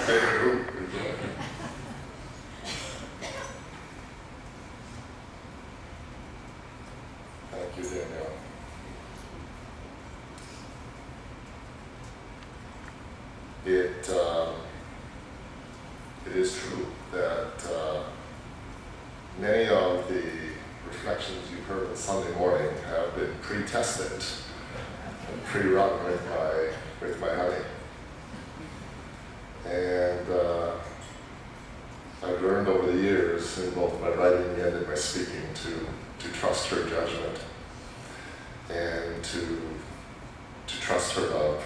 favorite group. Thank you, Danielle. It is true that many of the reflections you've heard on Sunday morning have been pre-tested and pre-run with my honey. And I've learned over the years in both my writing and in my speaking to trust her judgment and to trust her love,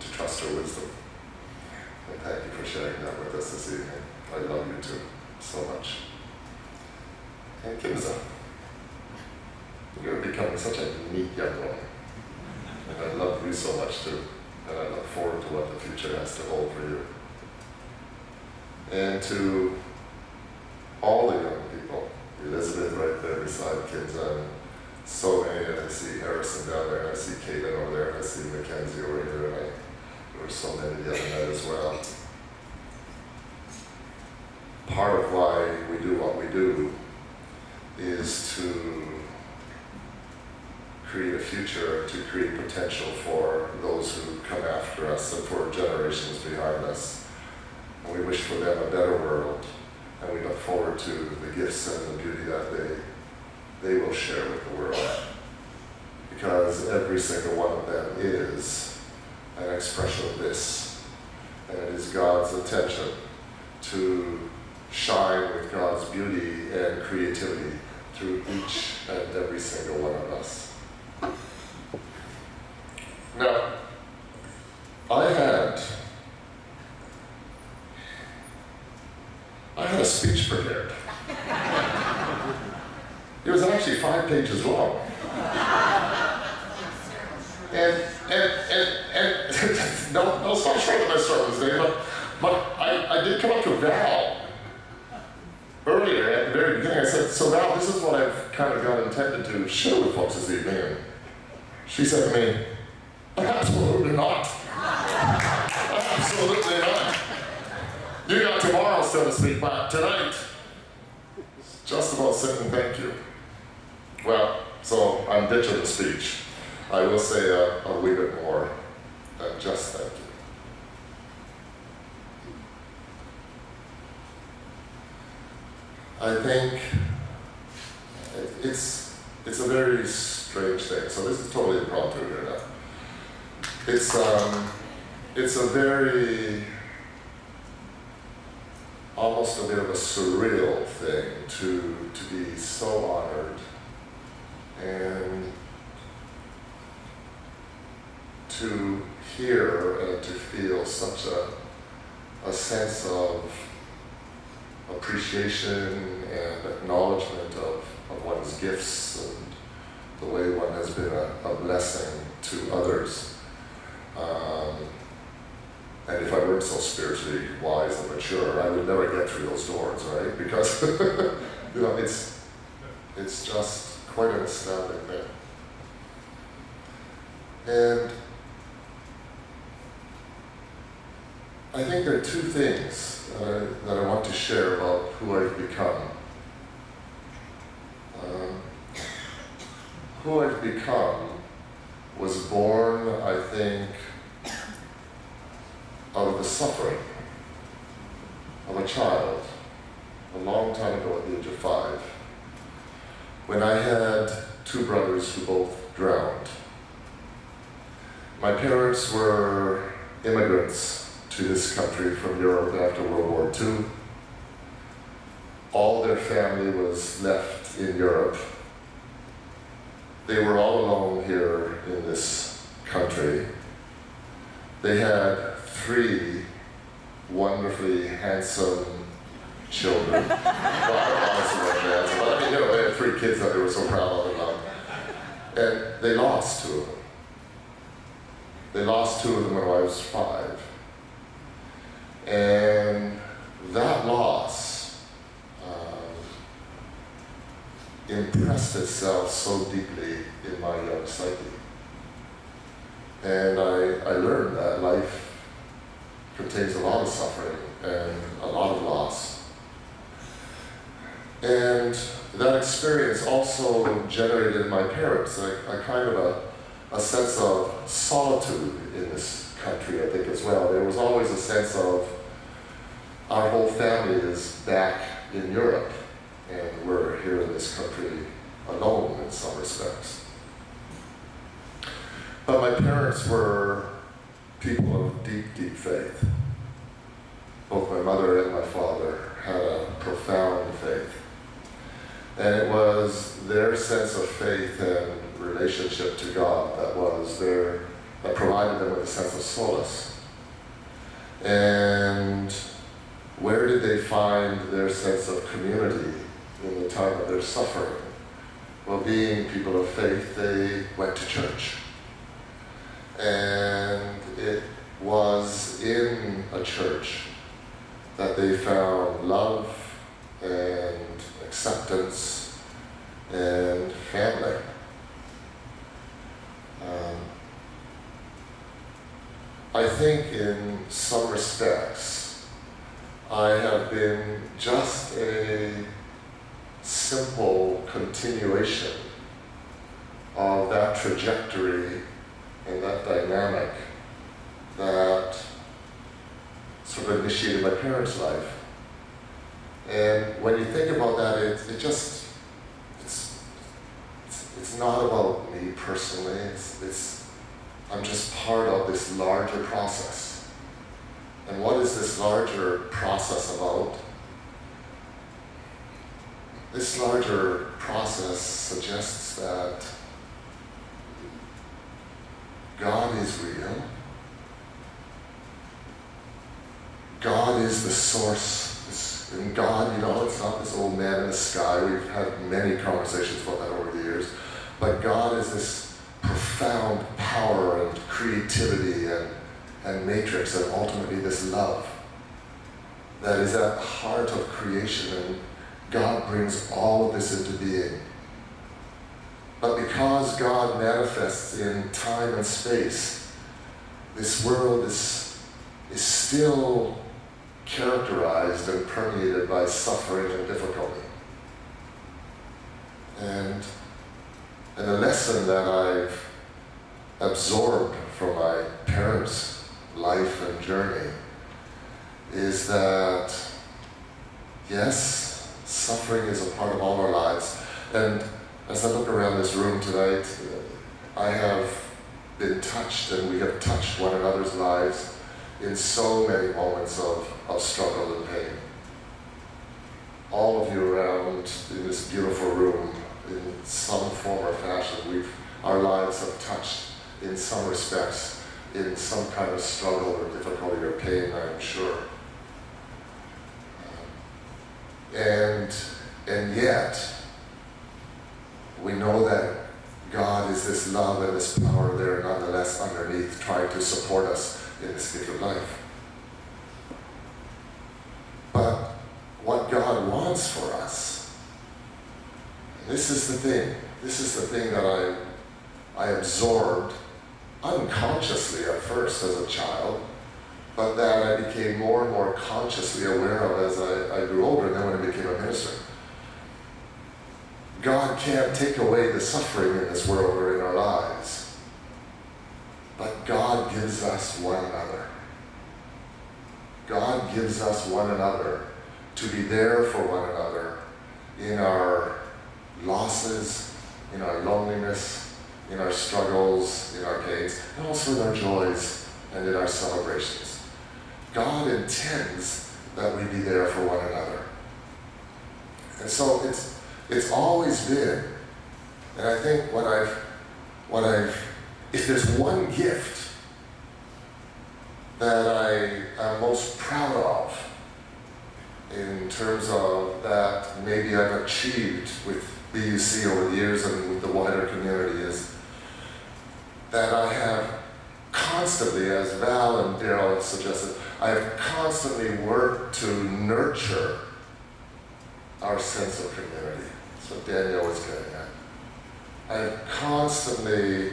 to trust her wisdom. And thank you for sharing that with us this evening. I love you too, so much. And Kimza, you're becoming such a neat young woman. And I love you so much too. And I look forward to what the future has to hold for you. And to all the young people, Elizabeth right there beside Kimza, and so many, and I see Harrison down there, and I see Caitlin over there, and I see Mackenzie over here, and there were so many the other night as well. Part of why we do what we do is to create a future, to create potential for those who come after us and for generations behind us. And we wish for them a better world, and we look forward to the gifts and the beauty that they will share with the world. Because every single one of them is an expression of this, and it is God's intention to shine with God's beauty and creativity through each and every single one of us. Now, I had a speech prepared. It was actually 5 pages long. And no, stop short of my story today, but I did come up to Val earlier at the very beginning. I said, so Val, this is what I've kind of got intended to share with folks this evening. And she said to me, absolutely not. Absolutely not. You got tomorrow still to speak, but tonight, it's just about saying thank you. Well, so I'm ditching the speech. I will say a wee bit more than just thank you. I think it's a very strange thing. So this is totally impromptu here now. It's a very, almost a bit of a surreal thing to be so honored and to hear and to feel such a sense of appreciation and acknowledgement of one's gifts and the way one has been a blessing to others. And if I weren't so spiritually wise and mature, I would never get through those doors, right? Because you know, it's just quite an astounding thing. And I think there are 2 things that I want to share about who I've become. Who I've become was born, I think, out of the suffering of a child a long time ago at the age of 5, when I had 2 brothers who both drowned. My parents were immigrants to this country from Europe after World War II. All their family was left in Europe. They were all alone here in this country. They had 3 wonderfly handsome children. Well, I mean, you know, they had 3 kids that they were so proud of and loved. And they lost 2 of them. They lost 2 of them when I was 5. And that loss impressed itself so deeply in my young psyche. And I learned that life contains a lot of suffering and a lot of loss. And that experience also generated in my parents a kind of a sense of solitude in this country, I think, as well. There was always a sense of our whole family is back in Europe, and we're here in this country alone in some respects. But my parents were people of deep, deep faith. Both my mother and my father had a profound faith. And it was their sense of faith and relationship to God that provided them with a sense of solace. And where did they find their sense of community in the time of their suffering? Well, being people of faith, they went to church. And it was in a church that they found love and acceptance and family. I think in some respects, I have been just a simple continuation of that trajectory and that dynamic that sort of initiated my parents' life. And when you think about that, it's not about me personally. I'm just part of this larger process. And what is this larger process about? This larger process suggests that God is real. God is the source. And God, it's not this old man in the sky. We've had many conversations about that over the years. But God is this profound power and creativity and matrix, and ultimately this love that is at the heart of creation, and God brings all of this into being. But because God manifests in time and space, this world is still characterized and permeated by suffering and difficulty. And the lesson that I've absorbed from my parents' life and journey is that, yes, suffering is a part of all our lives. And as I look around this room tonight, I have been touched, and we have touched one another's lives in so many moments of struggle and pain. All of you around in this beautiful room, in some form or fashion, our lives have touched in some respects, in some kind of struggle or difficulty or pain, I'm sure. And yet, we know that God is this love and this power there nonetheless underneath, trying to support us in this gift of life. But what God wants for us, this is the thing that I absorbed unconsciously at first as a child, but that I became more and more consciously aware of as I grew older, and then when I became a minister. God can't take away the suffering in this world or in our lives, but God gives us one another. God gives us one another to be there for one another in our losses, in our loneliness, in our struggles, in our pains, and also in our joys and in our celebrations. God intends that we be there for one another. And so it's always been, and I think if there's one gift that I am most proud of in terms of that maybe I've achieved with BUC over the years and with the wider community, is that I have constantly, as Val and Daryl have suggested, I have constantly worked to nurture our sense of community. That's what Danielle was getting at. I have constantly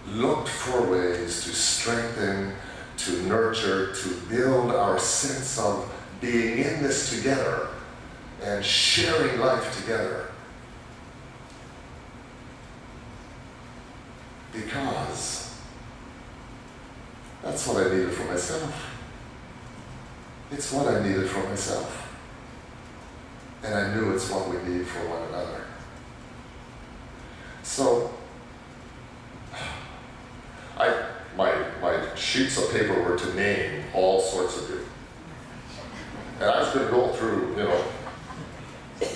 looked for ways to strengthen to nurture, to build our sense of being in this together and sharing life together. Because that's what I needed for myself. It's what I needed for myself. And I knew it's what we need for one another. So, my sheets of paper were to name all sorts of you. And I was going to go through,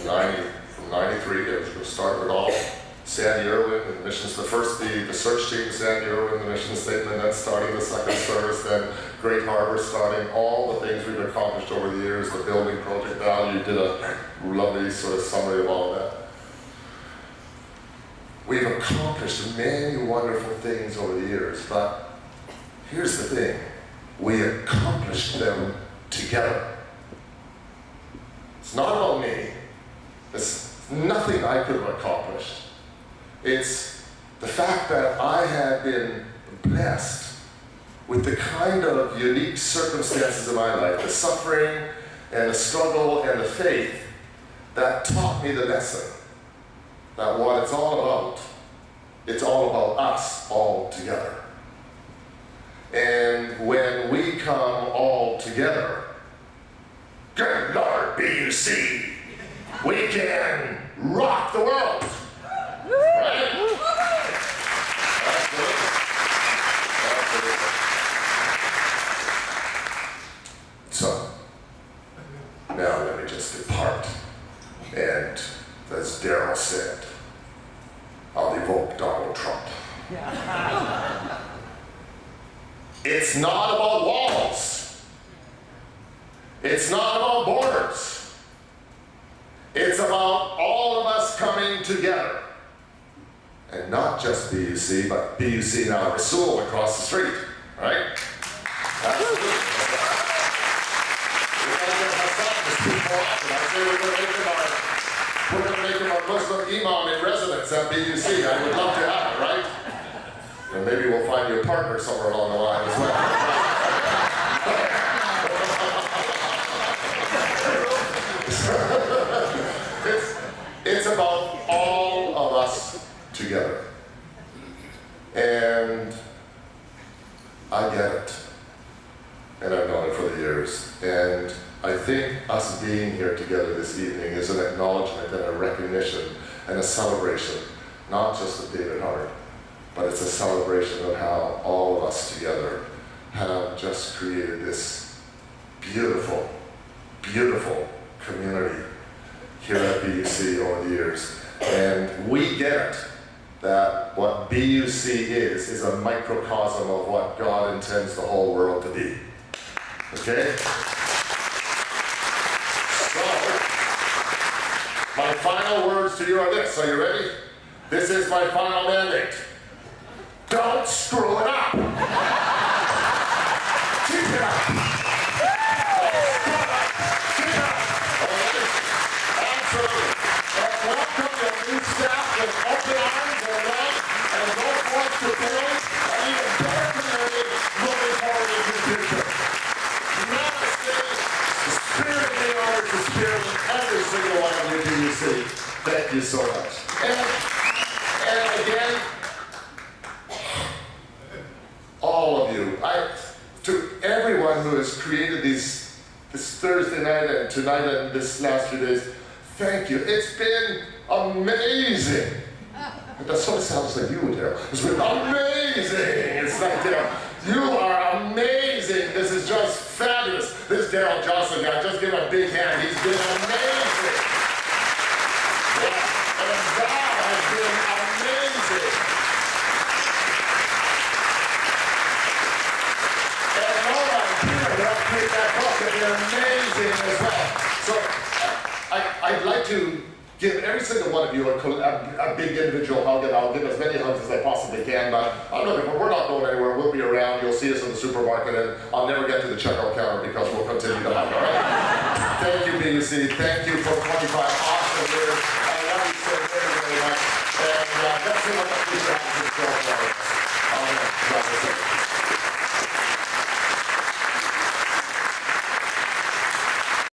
90, from 93, I was going to start with all Sandy Irwin and the missions, the search team, Sandy Irwin, the mission statement, then starting the second service, then Great Harbor, starting all the things we've accomplished over the years, the building project value, did a lovely sort of summary of all of that. We've accomplished many wonderful things over the years, but here's the thing, we accomplished them together. It's not about me. It's nothing I could have accomplished. It's the fact that I had been blessed with the kind of unique circumstances in my life, the suffering and the struggle and the faith that taught me the lesson that what it's all about us all together. And when we come all together, good Lord, BUC, we can rock the world. Right? Absolutely. So, now let me just depart. And as Daryl said, I'll evoke Donald Trump. It's not about walls. It's not about borders. It's about all of us coming together. And not just BUC, but BUC now Rasul across the street, right? Absolutely. We're going to get Hassan to speak more often. I say we're going to make him our Muslim imam in residence at BUC. I would love to have it, right? And maybe we'll find you a partner somewhere along the line as well. It's about all of us together. And I get it. And I've known it for the years. And I think us being here together this evening is an acknowledgement and a recognition and a celebration, not just of David Hart, but it's a celebration of how all of us together have just created this beautiful, beautiful community here at BUC over the years. And we get it, that what BUC is a microcosm of what God intends the whole world to be. Okay? So, my final words to you are this. Are you ready? This is my final mandate. Don't screw it up! Keep it up! Welcome your new staff with open arms and love, and go forth to build an even better community moving forward into the future. Namaste, the spirit of the art, the spirit of every single one of you BUC. Thank you so much. And again, all of you, to everyone who has created this Thursday night and tonight and this last few days, thank you. It's been amazing. That sort of sounds like you, Daryl. It's been amazing. It's like, you are amazing. This is just fabulous. This Daryl Johnson guy, just give him a big hand. He's been amazing. Yeah. And God has been amazing. And Laura and Peter who helped create that book have been amazing as well. So I'd like to give every single one of you a big individual hug, and I'll give as many hugs as I possibly can, but we're not going anywhere. We'll be around. You'll see us in the supermarket, and I'll never get to the checkout counter because we'll continue to hug, all right? Thank you, BUC. Thank you for 25